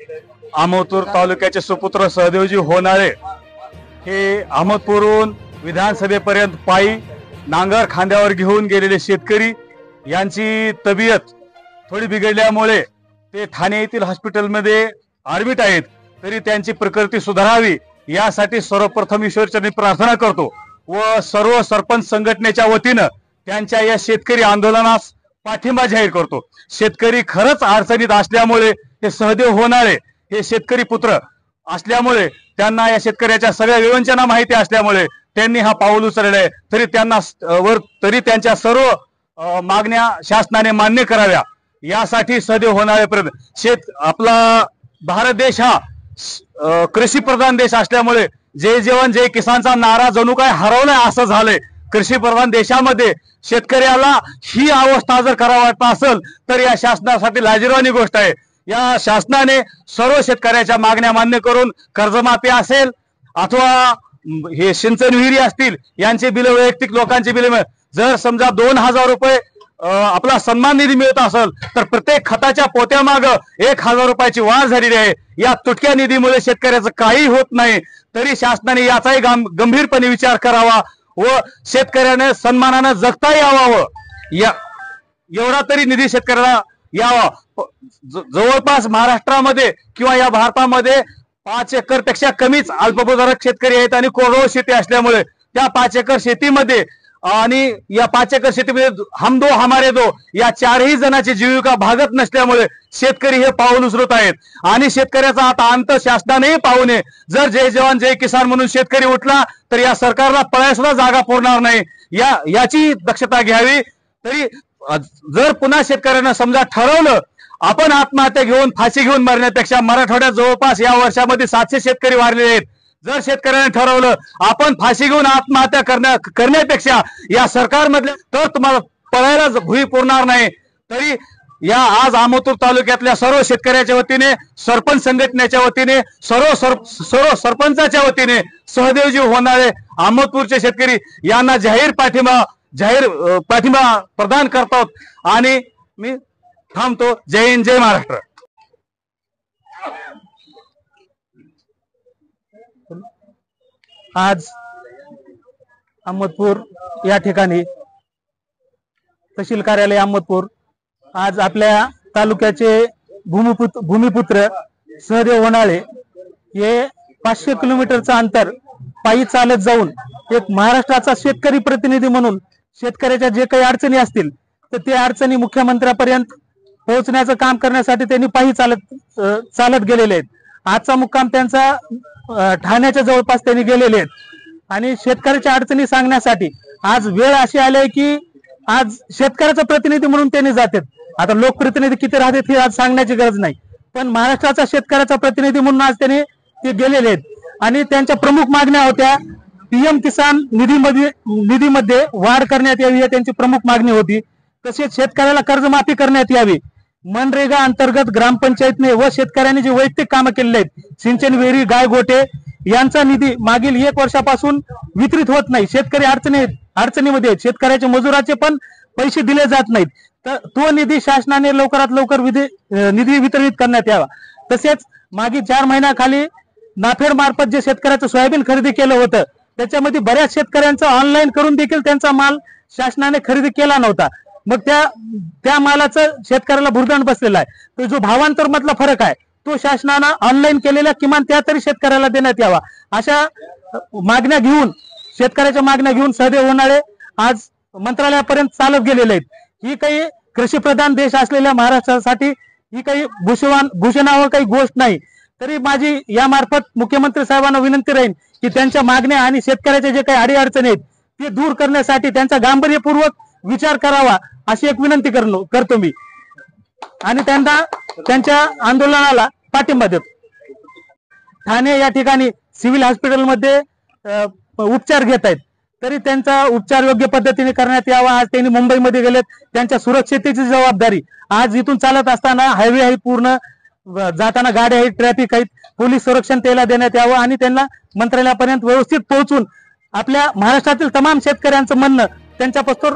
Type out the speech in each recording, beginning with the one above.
अहमदपूर तालुक्याचे सुपुत्र सहदेवजी होनाळे हे अहमदपूरहून विधानसभेपर्यंत पायी नांगर खांद्यावर घेऊन गेलेले शेतकरी यांची तब्येत थोडी बिघडल्यामुळे ते ठाणे येथील हॉस्पिटलमध्ये ऍडमिट आहेत। तरी त्यांची प्रकृती सुधारावी यासाठी सर्वप्रथम ईश्वरचरणी प्रार्थना करतो व सर्व सरपंच संघटनेच्या वतीनं त्यांच्या या शेतकरी आंदोलनास पाठिंबा जाहीर करतो। शेतकरी खरंच अडचणीत असल्यामुळे हे सहदेव होनाळे हे शेतकरी पुत्र असल्यामुळे त्यांना या शेतकऱ्याच्या सगळ्या विवंचना माहिती असल्यामुळे त्यांनी हा पाऊल उचललाय। तरी त्यांच्या सर्व मागण्या शासनाने मान्य कराव्या यासाठी सहदेव होनाळेपर्यंत आपला भारत देश हा कृषी प्रधान देश असल्यामुळे जय जवान जय किसानचा नारा जणू काय हरवलाय असं झालंय। कृषी प्रधान देशामध्ये शेतकऱ्याला ही अवस्था जर करावं वाटत असेल तर या शासनासाठी लाजिरवाणी गोष्ट आहे। या शासनाने सर्व शेतकऱ्याच्या मागण्या मान्य करून कर्जमाफी असेल अथवा हे सिंचन विहिरी असतील यांचे बिल, वैयक्तिक लोकांचे बिल, जर समजा 2000 रुपये आपला सन्मान निधी मिळत असेल तर प्रत्येक खताच्या पोत्यामाग 1000 रुपयाची वाढ झालेली आहे। या तुटक्या निधीमुळे शेतकऱ्याचं काही होत नाही। तरी शासनाने याचाही गंभीरपणे विचार करावा व शेतकऱ्याने सन्मानाने जगता यावं एवढा तरी निधी शेतकऱ्याला यावा। जवळपास महाराष्ट्रामध्ये किंवा या भारतामध्ये 5 एकर पेक्षा कमीच अल्पभूधारक शेतकरी आहेत आणि कोरडवाहू शेती असल्यामुळे त्या 5 एकर शेतीमध्ये आणि या 5 एकर शेतीमध्ये हम दो हमारे दो या 4ही जणांची जीविका भागत नसल्यामुळे शेतकरी हे पाऊल उचलत आहेत आणि शेतकऱ्याचा आता अंत शासनानेही पाहू नये। जर जय जवान जय किसान म्हणून शेतकरी उठला तर या सरकारला पळायला सुद्धा जागा पुरणार नाही, याची दक्षता घ्यावी। तरी जर पुन्हा शेतकऱ्यांना समजा ठरवलं आपण आत्महत्या घेऊन फाशी घेऊन मरण्यापेक्षा मराठवाड्यात जवळपास या वर्षामध्ये 700 शेतकरी वारलेले आहेत। जर शेतकऱ्याने ठरवलं आपण फाशी घेऊन आत्महत्या करण्यापेक्षा या सरकारमधल्या तर तुम्हाला पळायला भुई पुरणार नाही। तरी या आज अहमदपूर तालुक्यातल्या सर्व शेतकऱ्याच्या वतीने, सरपंच संघटनेच्या वतीने, सर्व सरपंचाच्या वतीने सहदेवजी होनाळे अहमदपूरचे शेतकरी यांना जाहीर पाठिंबा प्रदान करतात आणि मी थांबतो। जय हिंद, जय महाराष्ट्र। आज अहमदपूर या ठिकाणी तहसील कार्यालय अहमदपूर आज आपल्या तालुक्याचे भूमिपुत्र सहदेव होनाळे हे 500 किलोमीटरचं अंतर पायी चालत जाऊन एक महाराष्ट्राचा शेतकरी प्रतिनिधी म्हणून शेतकऱ्याच्या जे काही अडचणी असतील तर ते अडचणी मुख्यमंत्र्यापर्यंत पोहोचण्याचं काम करण्यासाठी त्यांनी पायी चालत गेलेले आहेत। आजचा मुक्काम त्यांचा ठाण्याच्या जवळपास त्यांनी गेलेले आहेत आणि शेतकऱ्याच्या अडचणी सांगण्यासाठी आज वेळ अशी आली आहे की आज शेतकऱ्याचा प्रतिनिधी म्हणून त्यांनी जातात। आता लोकप्रतिनिधी किती राहतात हे आज सांगण्याची गरज नाही, पण महाराष्ट्राचा शेतकऱ्याचा प्रतिनिधी म्हणून आज त्यांनी ते गेलेले आहेत आणि त्यांच्या प्रमुख मागण्या होत्या PM किसान निधीमध्ये वाढ करण्यात यावी ही त्यांची प्रमुख मागणी होती। तसेच शेतकऱ्याला कर्जमाफी करण्यात यावी। मनरेगा अंतर्गत ग्रामपंचायतने व शेतकऱ्यांनी जे वैयक्तिक कामं केलेले आहेत सिंचन विहिरी, गाय गोटे यांचा निधी मागील 1 वर्षापासून वितरित होत नाही। शेतकरी अडचणीमध्ये आहेत। शेतकऱ्याच्या मजुराचे पण पैसे दिले जात नाहीत, तर तो निधी शासनाने लवकरात लवकर निधी वितरित करण्यात यावा। तसेच मागील 4 महिन्याखाली नाफेड मार्फत जे शेतकऱ्याचं सोयाबीन खरेदी केलं होतं त्याच्यामध्ये बऱ्याच शेतकऱ्यांचा ऑनलाईन करून देखील त्यांचा माल शासनाने खरेदी केला नव्हता। मग त्या मालाचं शेतकऱ्याला भुर्दंड बसलेला आहे। तो जो भावांतर मधला फरक आहे तो शासनानं ऑनलाईन केलेल्या किमान त्या तरी शेतकऱ्याला देण्यात यावा। अशा मागण्या घेऊन शेतकऱ्याच्या मागण्या घेऊन सहदेव होनाळे आज मंत्रालयापर्यंत चालत गेलेले आहेत। ही काही कृषी प्रधान देश असलेल्या महाराष्ट्रासाठी ही काही भूषणावर काही गोष्ट नाही। तरी माझी यामार्फत मुख्यमंत्री साहेबांना विनंती राहील की त्यांच्या मागण्या आणि शेतकऱ्याचे जे काही अडीअडचणी आहेत ते दूर करण्यासाठी त्यांचा गांभीर्यपूर्वक विचार करावा अशी एक विनंती करतो मी आणि त्यांच्या आंदोलनाला पाठिंबा देतो। ठाणे या ठिकाणी सिव्हिल हॉस्पिटलमध्ये उपचार घेत आहेत, तरी त्यांचा उपचार योग्य पद्धतीने करण्यात यावा। आज त्यांनी मुंबईमध्ये गेलेत, त्यांच्या सुरक्षितेची जबाबदारी आज इथून चालत असताना हायवे आहे, पूर्ण जाताना गाड्या आहेत, ट्रॅफिक आहेत, पोलीस संरक्षण त्याला देण्यात यावं आणि त्यांना मंत्रालयापर्यंत व्यवस्थित पोहोचून आपल्या महाराष्ट्रातील तमाम शेतकऱ्यांचं म्हणणं त्यांच्यापासून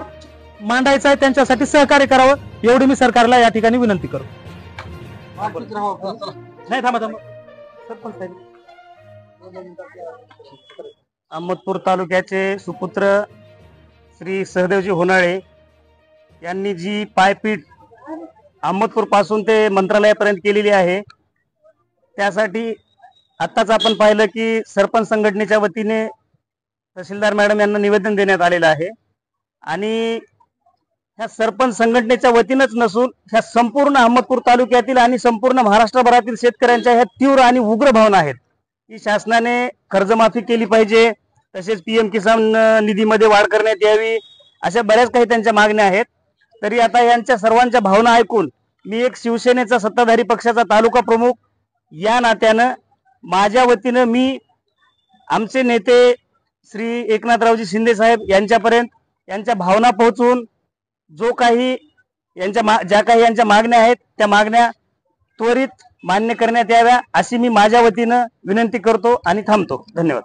मांडायचं आहे, त्यांच्यासाठी सहकार्य करावं एवढी मी सरकारला या ठिकाणी विनंती करतो। नाही थांबा थांबा सरपंच साहेब. अहमदपूर तालुक्याचे सुपुत्र श्री सहदेवजी होनाळे यांनी जी पायपीट अहमदपूर पासून ते मंत्रालयापर्यंत केलेली आहे, त्यासाठी आत्ताच आपण पाहिलं की सरपंच संघटनेच्या वतीने तहसीलदार मॅडम यांना निवेदन देण्यात आलेलं आहे. आणि ह्या सरपंच संघटनेच्या वतीनच नसून ह्या संपूर्ण अहमदपूर तालुक्यातील आणि संपूर्ण महाराष्ट्रभरातील शेतकऱ्यांच्या ह्या तीव्र आणि उग्र भावना आहेत की शासनाने कर्जमाफी केली पाहिजे, तसेच PM किसान निधीमध्ये वाढ करण्यात यावी, अशा बऱ्याच काही त्यांच्या मागण्या आहेत. तरी आता यांच्या सर्वांच्या भावना ऐकून मी एक शिवसेनेचा सत्ताधारी पक्षाचा तालुका प्रमुख या नात्यानं माझ्या वतीनं मी आमचे नेते श्री एकनाथरावजी शिंदे साहेब यांच्यापर्यंत यांच्या भावना पोहोचवून जो काही ज्या काही यांच्या मागण्या आहेत त्या मागण्या त्वरित मान्य करण्यात याव्या अशी मी माझ्या वतीनं विनंती करतो आणि थांबतो. धन्यवाद.